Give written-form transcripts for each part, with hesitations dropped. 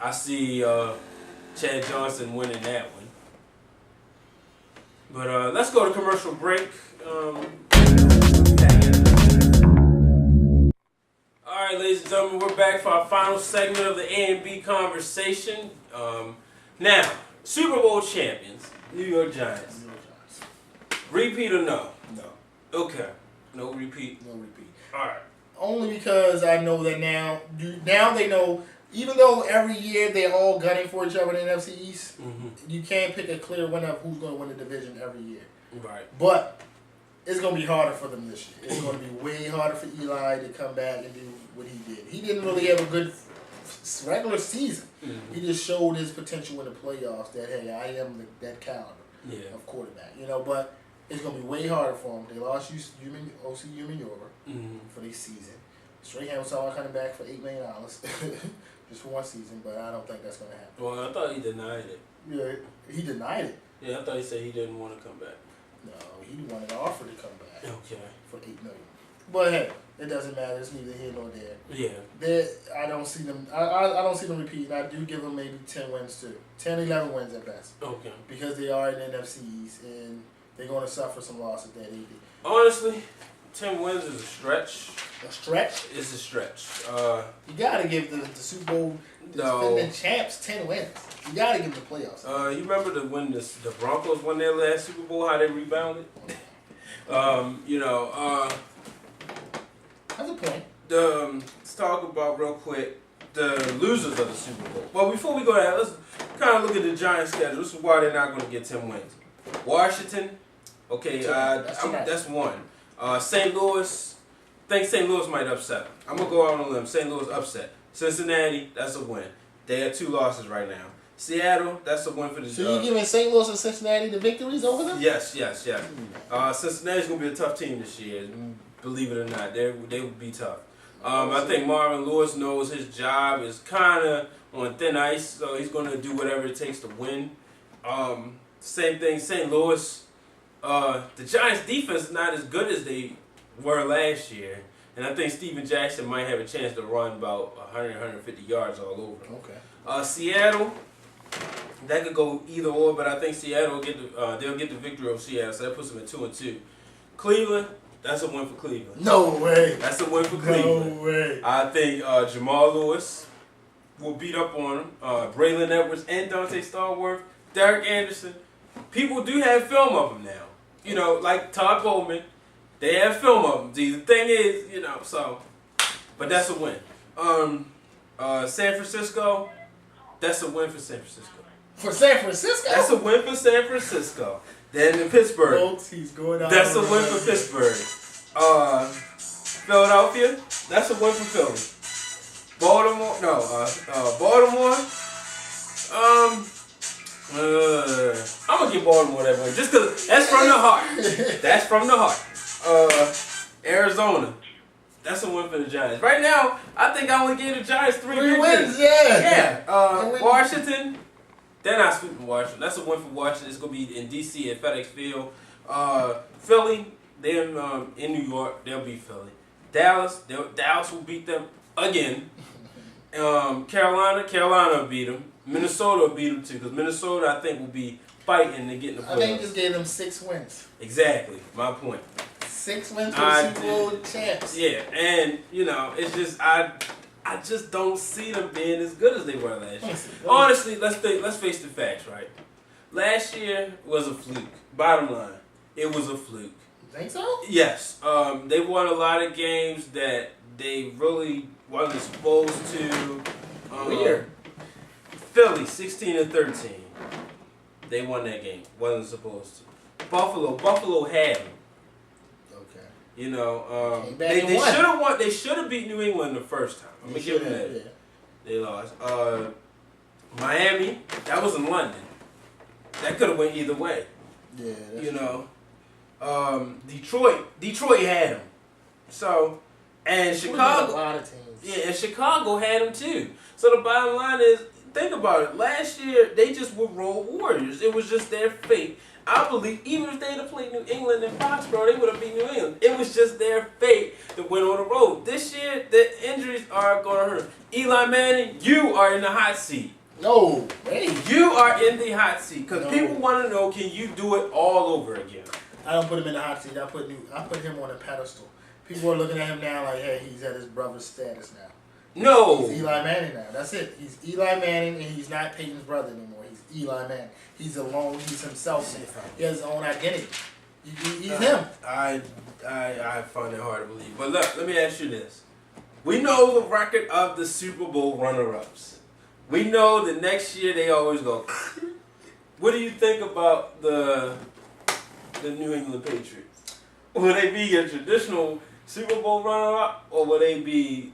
I see Chad Johnson winning that one. But let's go to commercial break. Alright, ladies and gentlemen, we're back for our final segment of the A and B conversation. Now, Super Bowl champions, New York Giants. Repeat or no? No. Okay. No repeat? No repeat. Alright. Only because I know that now they know, even though every year they're all gunning for each other in the NFC East, you can't pick a clear winner of who's going to win the division every year. Right. But it's going to be harder for them this year. It's going to be way harder for Eli to come back and do what he did. He didn't really have a good regular season. He just showed his potential in the playoffs that, hey, I am that caliber of quarterback. But it's going to be way harder for him. They lost O.C. Umenyiora for this season. Strahan was all coming back for $8 million just for one season, but I don't think that's going to happen. Well, I thought he denied it. Yeah, he denied it. Yeah, I thought he said he didn't want to come back. No, he wanted an offer to come back. Okay. For $8 million. But hey, it doesn't matter. It's neither here nor there. Yeah. I don't see them. I don't see them repeating. I do give them maybe 10 wins too. 10, 11 wins at best. Okay. Because they are in the NFC East and they're going to suffer some losses that they did. Honestly, 10 wins is a stretch. A stretch? It's a stretch. You got to give the Super Bowl defending champs 10 wins. You got to give them the playoffs. You remember when the Broncos won their last Super Bowl, how they rebounded? That's a point. Let's talk about real quick the losers of the Super Bowl. Well, before we go there, let's kind of look at the Giants' schedule. This is why they're not going to get 10 wins. Washington, okay, that's one. St. Louis, I think St. Louis might upset them. I'm going to go out on a limb. St. Louis upset. Cincinnati, that's a win. They have 2 losses right now. Seattle, that's a win for the So you're giving St. Louis and Cincinnati the victories over them? Yes. Cincinnati's going to be a tough team this year. Believe it or not, they would be tough. I think Marvin Lewis knows his job is kind of on thin ice, so he's going to do whatever it takes to win. Same thing, St. Louis. The Giants' defense is not as good as they were last year, and I think Steven Jackson might have a chance to run about 100, 150 yards all over. Okay. Seattle, that could go either or, but I think Seattle they'll get the victory over Seattle, so that puts them at 2-2. Cleveland. That's a win for Cleveland. No way. That's a win for Cleveland. No way. I think Jamal Lewis will beat up on him. Braylon Edwards and Dante Stallworth, Derek Anderson. People do have film of them now. Like Todd Bowman, they have film of them. The thing is, but that's a win. San Francisco, that's a win for San Francisco. For San Francisco? That's a win for San Francisco. Then in Pittsburgh. Folks, he's going out. That's a win for Pittsburgh. Philadelphia, that's a win for Philly. Baltimore, Baltimore. I'm gonna give Baltimore that win just because that's from the heart. That's from the heart. Arizona, that's a win for the Giants. Right now, I think I would give the Giants 3 wins. Yeah. Washington. They're not sweeping Washington. That's a win for Washington. It's going to be in D.C. at FedEx Field. Philly, they're in New York. They'll beat Philly. Dallas will beat them again. Carolina will beat them. Minnesota will beat them too, because Minnesota, I think, will be fighting to get in the playoffs. I think just gave them 6 wins. Exactly. My point. 6 wins for the Super Bowl champs. Yeah, and, it's just, I just don't see them being as good as they were last year. Honestly, let's face the facts, right? Last year was a fluke. Bottom line, it was a fluke. You think so? Yes. They won a lot of games that they really wasn't supposed to. Weird. Philly, 16-13. They won that game. Wasn't supposed to. Buffalo had them. They should have won. They should have beat New England the first time. I'm gonna give them that. Yeah. They lost. Miami, that was in London. That could have went either way. Yeah. Detroit had them. So, and Chicago. A lot of teams. Yeah, and Chicago had them too. So the bottom line is, think about it. Last year, they just were road warriors. It was just their fate. I believe even if they'd have played New England and Foxborough, they would have beat New England. It was just their fate to win on the road. This year, the injuries are going to hurt. Eli Manning, you are in the hot seat. No, hey. You are in the hot seat because people want to know, can you do it all over again? I don't put him in the hot seat. I put him on a pedestal. People are looking at him now like, hey, he's at his brother's status now. No. He's Eli Manning now. That's it. He's Eli Manning, and he's not Peyton's brother anymore. He's Eli Manning. He's alone. He's himself now. He has his own identity. He's him. I find it hard to believe. But look, let me ask you this. We know the record of the Super Bowl runner-ups. We know that next year they always go. What do you think about the New England Patriots? Will they be a traditional Super Bowl runner-up, or will they be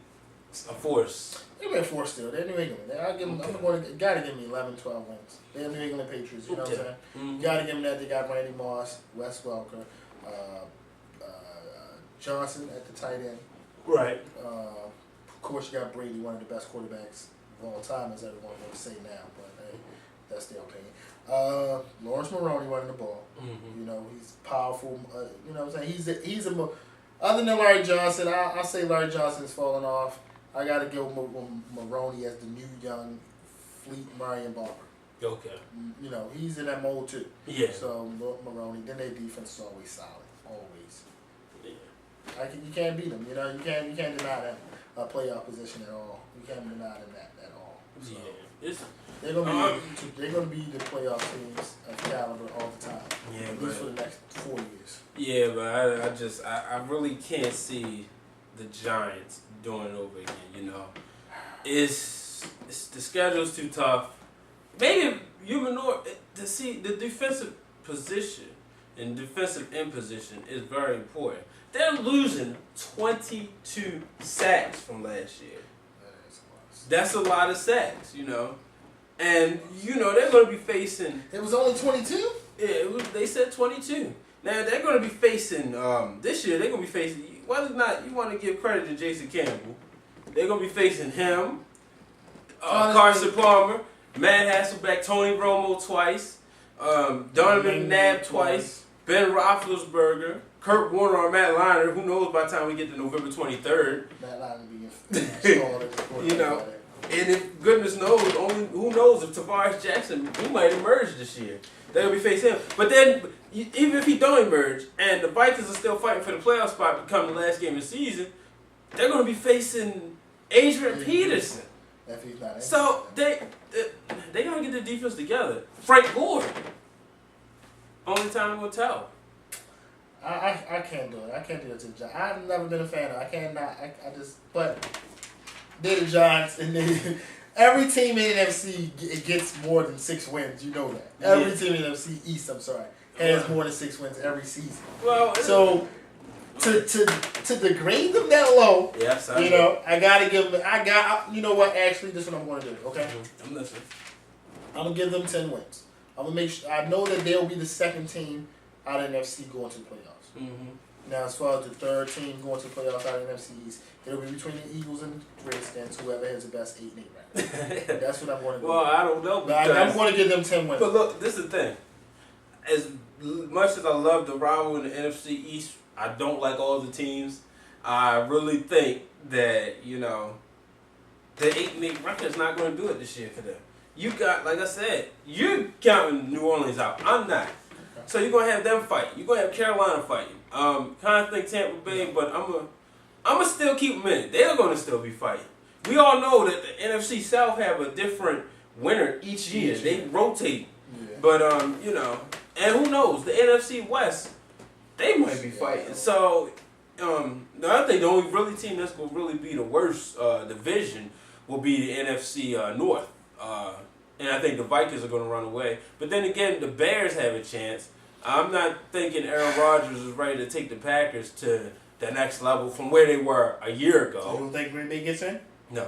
a force? They'll be a force still. They're New England. I'm gotta give me 11, 12 wins. They're New England Patriots. You know what I'm saying? Mm-hmm. Gotta give them that. They got Randy Moss, Wes Welker, Johnson at the tight end. Right. Of course, you got Brady, one of the best quarterbacks of all time, as everyone will say now. But hey, that's their opinion. Lawrence Maroney running the ball. Mm-hmm. You know, he's powerful. You know what I'm saying? He's a other than Larry Johnson, I say Larry Johnson's falling off. I got to go Maroney as the new young Fleet Marion Barber. Okay. You know, he's in that mold too. Yeah. So Maroney, then their defense is always solid, always. Yeah. You can't beat them. You know, you can't deny them a playoff position at all. You can't deny them that at all. So Yeah. they're gonna be the playoff teams of caliber all the time. Yeah, at least for the next 4 years. Yeah, but I really can't see the Giants doing it over again. You know, it's the schedule's too tough. Maybe to see the defensive position and defensive end position is very important. They're losing 22 sacks from last year. That's a lot of sacks, you know. And, you know, they're going to be facing... It was only 22? Yeah, they said 22. Now, they're going to be facing... this year, they're going to be facing... Whether or not you want to give credit to Jason Campbell, they're going to be facing him, Carson Palmer, Matt Hasselbeck, Tony Romo twice, Donovan McNabb twice, Ben Roethlisberger, Kurt Warner, or Matt Leinart. Who knows by the time we get to November 23rd? Matt Leinart be installed as a quarterback. You know, and if goodness knows, who knows if Tavares Jackson, he might emerge this year. They'll be facing him. But then, even if he don't emerge, and the Vikings are still fighting for the playoff spot to come the last game of the season, they're going to be facing Adrian Peterson. If he's not so they got to get their defense together. Frank Gore. Only time will tell. I can't do it. I can't do it to the Giants. I've never been a fan of it. I just, but they're the Giants, and every team in the NFC gets more than 6 wins. You know that. Every team in the NFC East, has more than 6 wins every season. Well, so to degrade them that low, yes, you know, I gotta give them. You know what? Actually, this is what I'm going to do. Okay, I'm listening. I'm gonna give them 10 wins. I'm gonna make sure. I know that they'll be the second team out of the NFC going to the playoffs. Mm-hmm. Now, as far as the third team going to the playoffs out of the NFC East, it'll be between the Eagles and the Redskins, whoever has the best 8-8 record. That's what I'm going to do. Well, I don't know. But I'm going to give them 10 wins. But look, this is the thing. As much as I love the rival in the NFC East, I don't like all the teams. I really think that, you know, the 8-8 record is not going to do it this year for them. You got, like I said, you're counting New Orleans out. I'm not. So you're going to have them fight. You're going to have Carolina fighting. Kind of think Tampa Bay, but I'm going to still keep them in it. They're going to still be fighting. We all know that the NFC South have a different winner each year. They rotate. Yeah. But, you know, and who knows? The NFC West, they might be fighting. So, I think the only really team that's going to really be the worst division will be the NFC North. And I think the Vikings are going to run away. But then again, the Bears have a chance. I'm not thinking Aaron Rodgers is ready to take the Packers to the next level from where they were a year ago. You don't think Green Bay gets in? No.